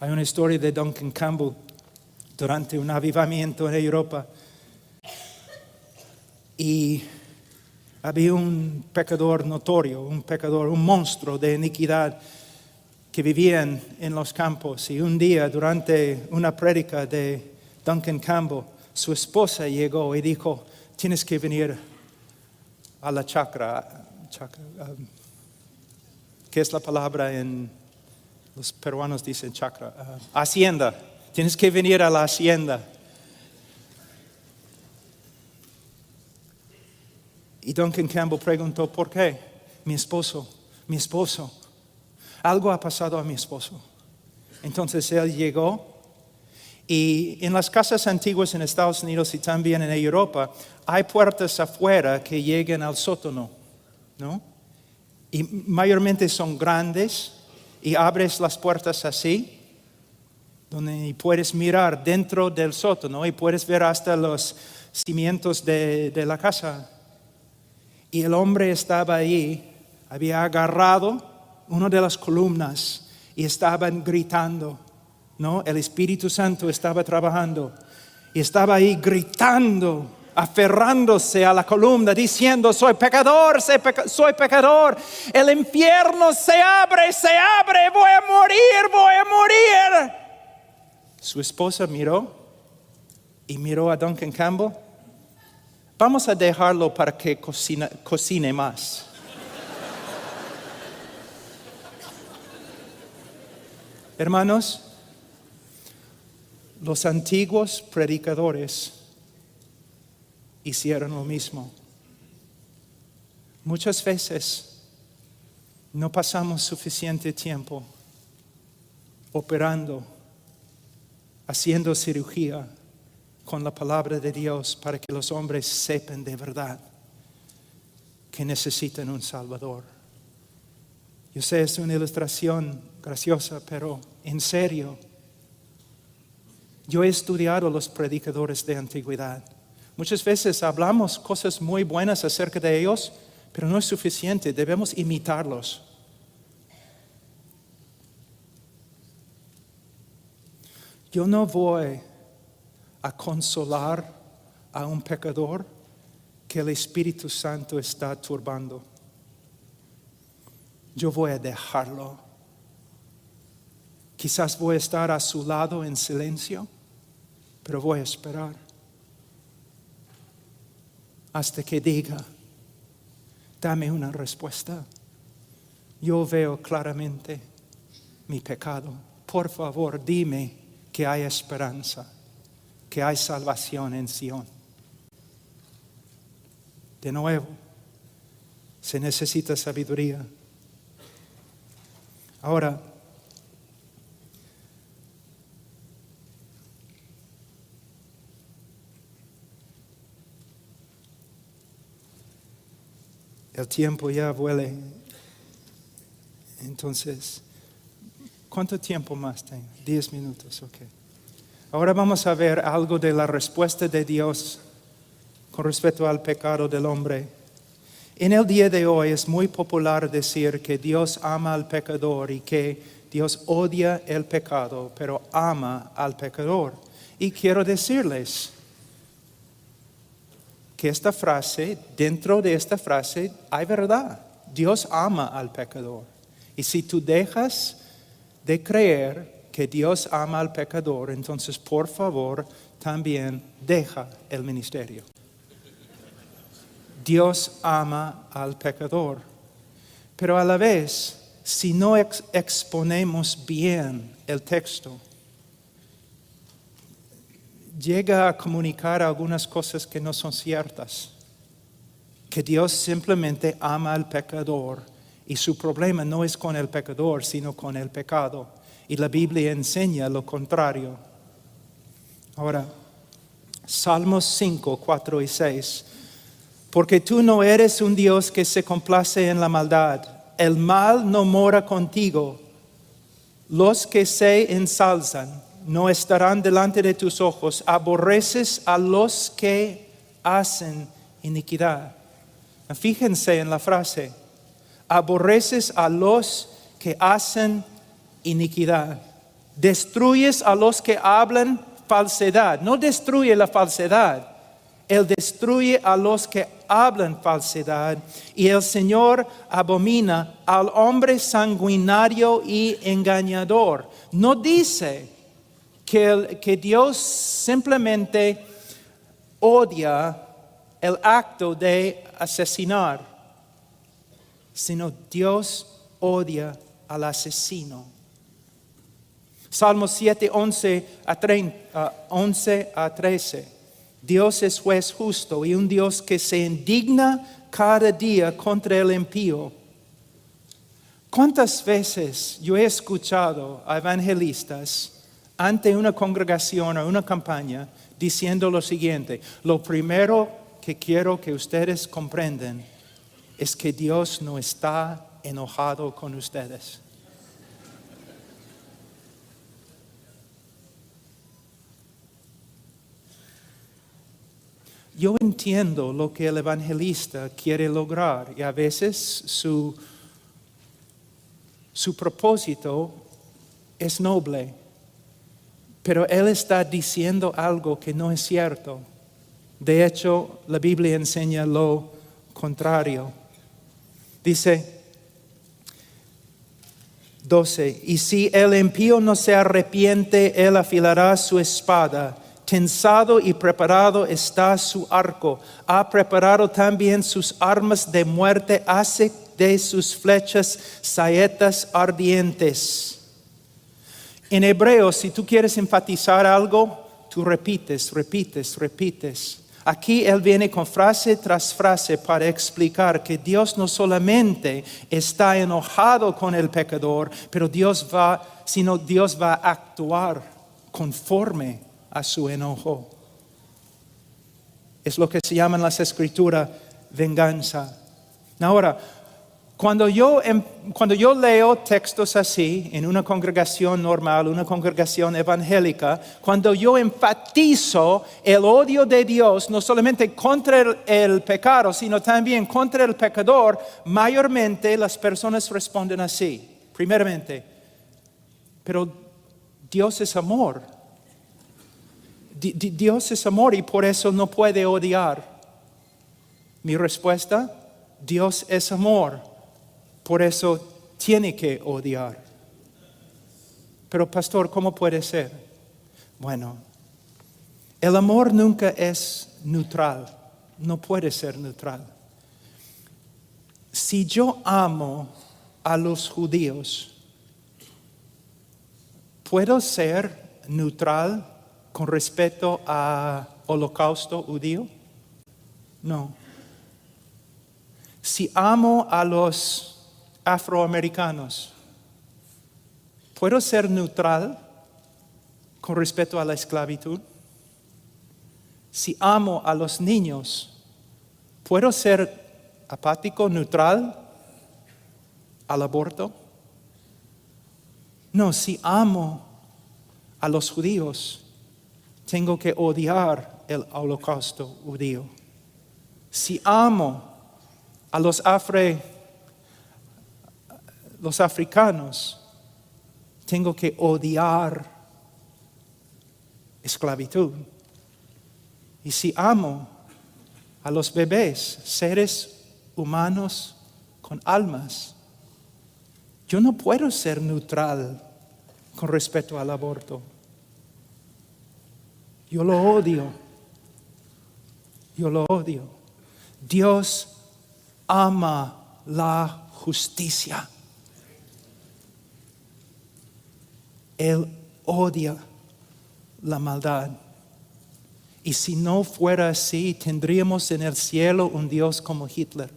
Hay una historia de Duncan Campbell durante un avivamiento en Europa. Y había un pecador notorio, un monstruo de iniquidad que vivía en los campos. Y un día, durante una prédica de Duncan Campbell, su esposa llegó y dijo, tienes que venir a la chacra. ¿Qué es la palabra en... Los peruanos dicen chacra, hacienda. Tienes que venir a la hacienda. Y Duncan Campbell preguntó, ¿por qué? Mi esposo. Algo ha pasado a mi esposo. Entonces él llegó y en las casas antiguas en Estados Unidos y también en Europa hay puertas afuera que llegan al sótano, ¿no? Y mayormente son grandes. Y abres las puertas así, donde puedes mirar dentro del sótano y puedes ver hasta los cimientos de la casa. Y el hombre estaba ahí, había agarrado una de las columnas y estaban gritando, ¿no? El Espíritu Santo estaba trabajando y estaba ahí gritando, aferrándose a la columna, diciendo, soy pecador, el infierno se abre, voy a morir. Su esposa miró a Duncan Campbell, Vamos a dejarlo para que cocine más. Hermanos, los antiguos predicadores hicieron lo mismo. Muchas veces no pasamos suficiente tiempo operando, haciendo cirugía con la palabra de Dios para que los hombres sepan de verdad que necesitan un Salvador. Yo sé, es una ilustración graciosa, pero en serio, yo he estudiado a los predicadores de antigüedad. Muchas veces hablamos cosas muy buenas acerca de ellos, pero no es suficiente, debemos imitarlos. Yo no voy a consolar a un pecador que el Espíritu Santo está turbando. Yo voy a dejarlo. Quizás voy a estar a su lado en silencio, pero voy a esperar hasta que diga, dame una respuesta. Yo veo claramente mi pecado. Por favor, dime que hay esperanza, que hay salvación en Sion. De nuevo, se necesita sabiduría. Ahora, el tiempo ya vuela. Entonces, ¿cuánto tiempo más tengo? 10 minutos, ok. Ahora vamos a ver algo de la respuesta de Dios con respecto al pecado del hombre. En el día de hoy es muy popular decir que Dios ama al pecador y que Dios odia el pecado, pero ama al pecador. Y quiero decirles que dentro de esta frase hay verdad. Dios ama al pecador. Y si tú dejas de creer que Dios ama al pecador, entonces por favor también deja el ministerio. Dios ama al pecador. Pero a la vez, si no exponemos bien el texto, llega a comunicar algunas cosas que no son ciertas. Que Dios simplemente ama al pecador y su problema no es con el pecador, sino con el pecado. Y la Biblia enseña lo contrario. Ahora, Salmos 5, 4 y 6. Porque tú no eres un Dios que se complace en la maldad. El mal no mora contigo. Los que se ensalzan no estarán delante de tus ojos. Aborreces a los que hacen iniquidad. Fíjense en la frase. Aborreces a los que hacen iniquidad. Destruyes a los que hablan falsedad. No destruye la falsedad. Él destruye a los que hablan falsedad. Y el Señor abomina al hombre sanguinario y engañador. No dice que Dios simplemente odia el acto de asesinar, sino Dios odia al asesino. Salmos 7, 11 a 13. Dios es juez justo y un Dios que se indigna cada día contra el impío. ¿Cuántas veces yo he escuchado a evangelistas ante una congregación o una campaña diciendo lo siguiente? Lo primero que quiero que ustedes comprendan es que Dios no está enojado con ustedes. Yo entiendo lo que el evangelista quiere lograr y a veces su propósito es noble, pero él está diciendo algo que no es cierto. De hecho, la Biblia enseña lo contrario. Dice 12, y si el impío no se arrepiente, él afilará su espada. tensado y preparado está su arco. Ha preparado también sus armas de muerte, hace de sus flechas saetas ardientes. En hebreo, si tú quieres enfatizar algo, tú repites. Aquí él viene con frase tras frase para explicar que Dios no solamente está enojado con el pecador, pero Dios va a actuar conforme a su enojo. Es lo que se llama en las Escrituras venganza. Ahora, cuando yo leo textos así en una congregación normal, una congregación evangélica, cuando yo enfatizo el odio de Dios, no solamente contra el pecado, sino también contra el pecador, mayormente las personas responden así. Primeramente, pero Dios es amor. Dios es amor y por eso no puede odiar. Mi respuesta, Dios es amor. Por eso tiene que odiar. Pero pastor, ¿cómo puede ser? Bueno, el amor nunca es neutral. No puede ser neutral. Si yo amo a los judíos, ¿puedo ser neutral con respecto al holocausto judío? No. Si amo a los afroamericanos, ¿puedo ser neutral con respecto a la esclavitud? Si amo a los niños, ¿puedo ser apático, neutral al aborto? No, si amo a los judíos, tengo que odiar el holocausto judío. Si amo a los africanos, tengo que odiar esclavitud. Y si amo a los bebés, seres humanos con almas, yo no puedo ser neutral con respecto al aborto. Yo lo odio. Dios ama la justicia. Él odia la maldad. Y si no fuera así, tendríamos en el cielo un Dios como Hitler.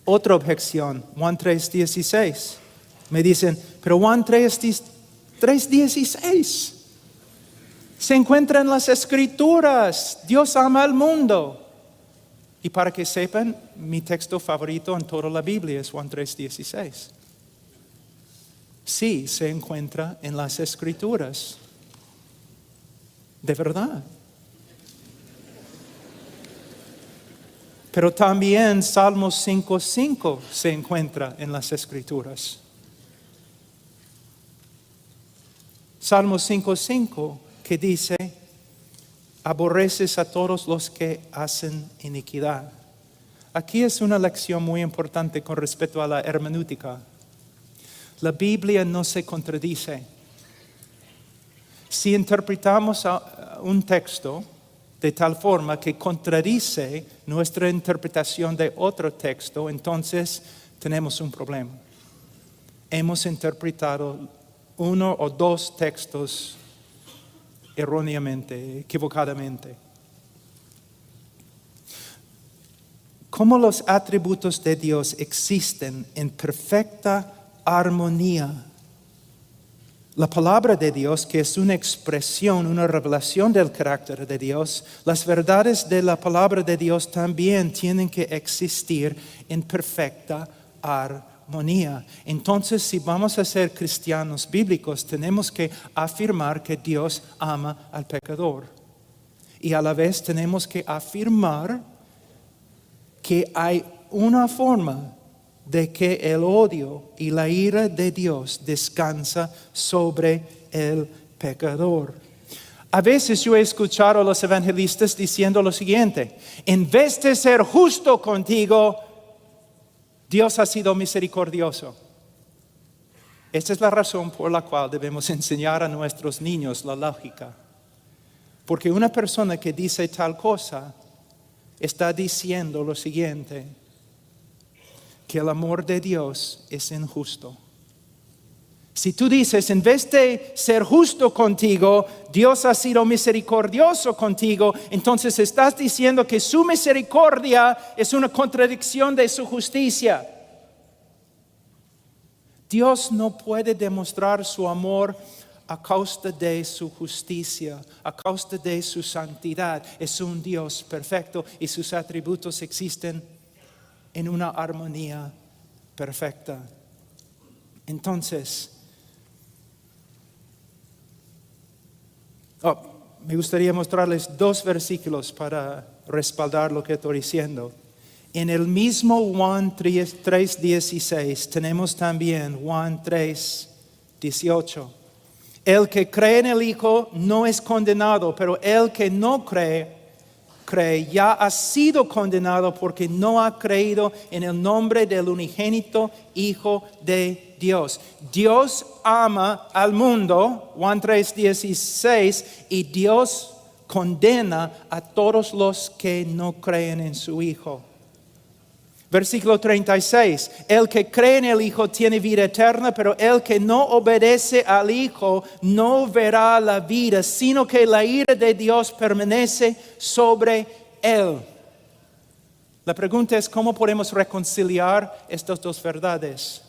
Otra objeción, Juan 3:16. Me dicen, pero Juan 3:16 se encuentra en las Escrituras. Dios ama al mundo. Y para que sepan, mi texto favorito en toda la Biblia es Juan 3:16. Sí, se encuentra en las Escrituras. De verdad. Pero también Salmos 5:5 se encuentra en las Escrituras. Salmos 5:5 que dice, aborreces a todos los que hacen iniquidad. Aquí es una lección muy importante con respecto a la hermenéutica. La Biblia no se contradice. Si interpretamos un texto de tal forma que contradice nuestra interpretación de otro texto, entonces tenemos un problema. Hemos interpretado uno o dos textos erróneamente, equivocadamente. Como los atributos de Dios existen en perfecta armonía, la palabra de Dios, que es una expresión, una revelación del carácter de Dios, las verdades de la palabra de Dios también tienen que existir en perfecta armonía. Entonces, si vamos a ser cristianos bíblicos, tenemos que afirmar que Dios ama al pecador. Y a la vez tenemos que afirmar que hay una forma de que el odio y la ira de Dios descansa sobre el pecador. A veces yo he escuchado a los evangelistas diciendo lo siguiente: en vez de ser justo contigo, Dios ha sido misericordioso. Esta es la razón por la cual debemos enseñar a nuestros niños la lógica. Porque una persona que dice tal cosa está diciendo lo siguiente, que el amor de Dios es injusto. Si tú dices, en vez de ser justo contigo, Dios ha sido misericordioso contigo, entonces estás diciendo que su misericordia es una contradicción de su justicia. Dios no puede demostrar su amor a causa de su justicia, a causa de su santidad. Es un Dios perfecto y sus atributos existen en una armonía perfecta. Entonces, me gustaría mostrarles 2 versículos para respaldar lo que estoy diciendo. En el mismo Juan 3:16 tenemos también Juan 3:18. El que cree en el Hijo no es condenado, pero el que no cree ya ha sido condenado porque no ha creído en el nombre del unigénito Hijo de Dios. Dios ama al mundo, Juan 3:16, y Dios condena a todos los que no creen en su Hijo. Versículo 36, el que cree en el Hijo tiene vida eterna, pero el que no obedece al Hijo no verá la vida, sino que la ira de Dios permanece sobre él. La pregunta es, ¿cómo podemos reconciliar estas 2 verdades?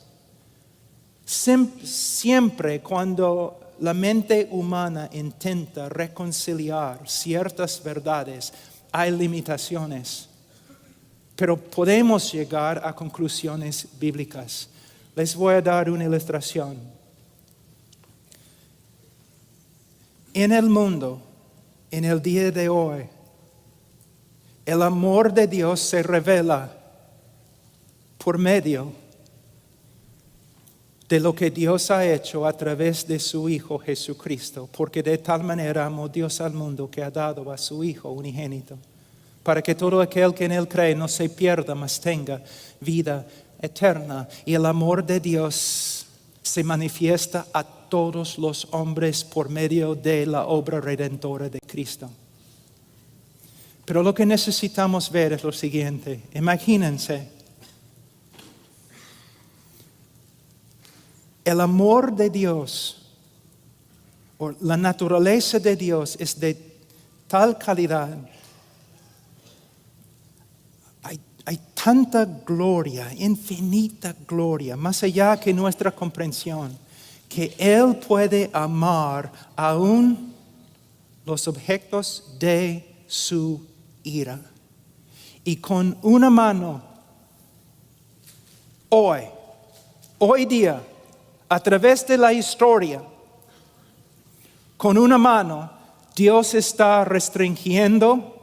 Siempre cuando la mente humana intenta reconciliar ciertas verdades, hay limitaciones. Pero podemos llegar a conclusiones bíblicas. Les voy a dar una ilustración. En el mundo, en el día de hoy, el amor de Dios se revela por medio de lo que Dios ha hecho a través de su Hijo Jesucristo. Porque de tal manera amó Dios al mundo que ha dado a su Hijo unigénito, para que todo aquel que en Él cree no se pierda, mas tenga vida eterna. Y el amor de Dios se manifiesta a todos los hombres por medio de la obra redentora de Cristo. Pero lo que necesitamos ver es lo siguiente. Imagínense, el amor de Dios, o la naturaleza de Dios, es de tal calidad. Hay tanta gloria, infinita gloria, más allá que nuestra comprensión, que Él puede amar aún los objetos de su ira. Y con una mano, hoy día, a través de la historia, con una mano, Dios está restringiendo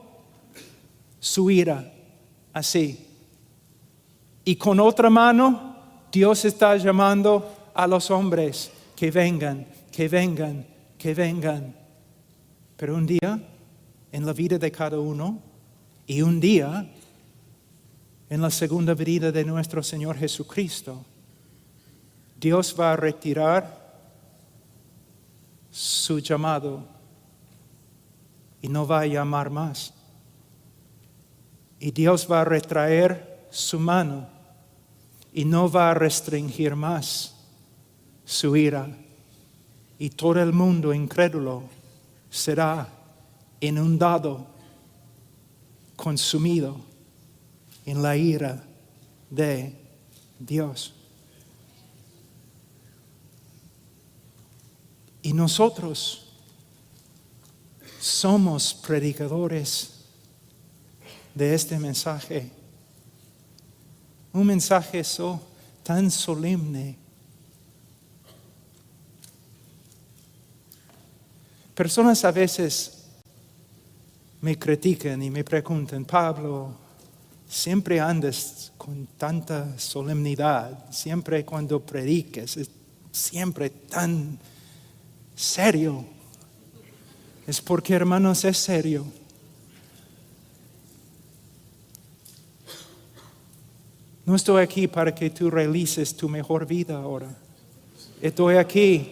su ira. Así. Y con otra mano, Dios está llamando a los hombres que vengan, que vengan, que vengan. Pero un día, en la vida de cada uno, y un día, en la segunda venida de nuestro Señor Jesucristo, Dios va a retirar su llamado y no va a llamar más. Y Dios va a retraer su mano y no va a restringir más su ira. Y todo el mundo incrédulo será inundado, consumido en la ira de Dios. Y nosotros somos predicadores de este mensaje. Un mensaje tan solemne. Personas a veces me critican y me preguntan, Pablo, siempre andas con tanta solemnidad, siempre cuando prediques, es siempre tan serio. Es porque, hermanos, es serio. No estoy aquí para que tú realices tu mejor vida ahora. Estoy aquí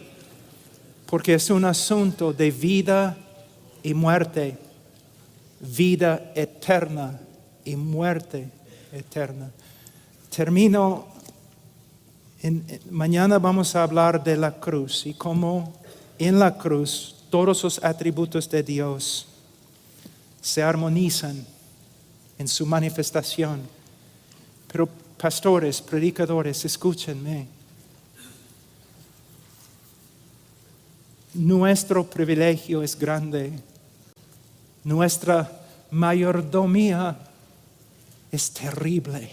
porque es un asunto de vida y muerte, vida eterna y muerte eterna. Termino, mañana vamos a hablar de la cruz y cómo en la cruz todos los atributos de Dios se armonizan en su manifestación. Pero pastores, predicadores, escúchenme. Nuestro privilegio es grande. Nuestra mayordomía es terrible.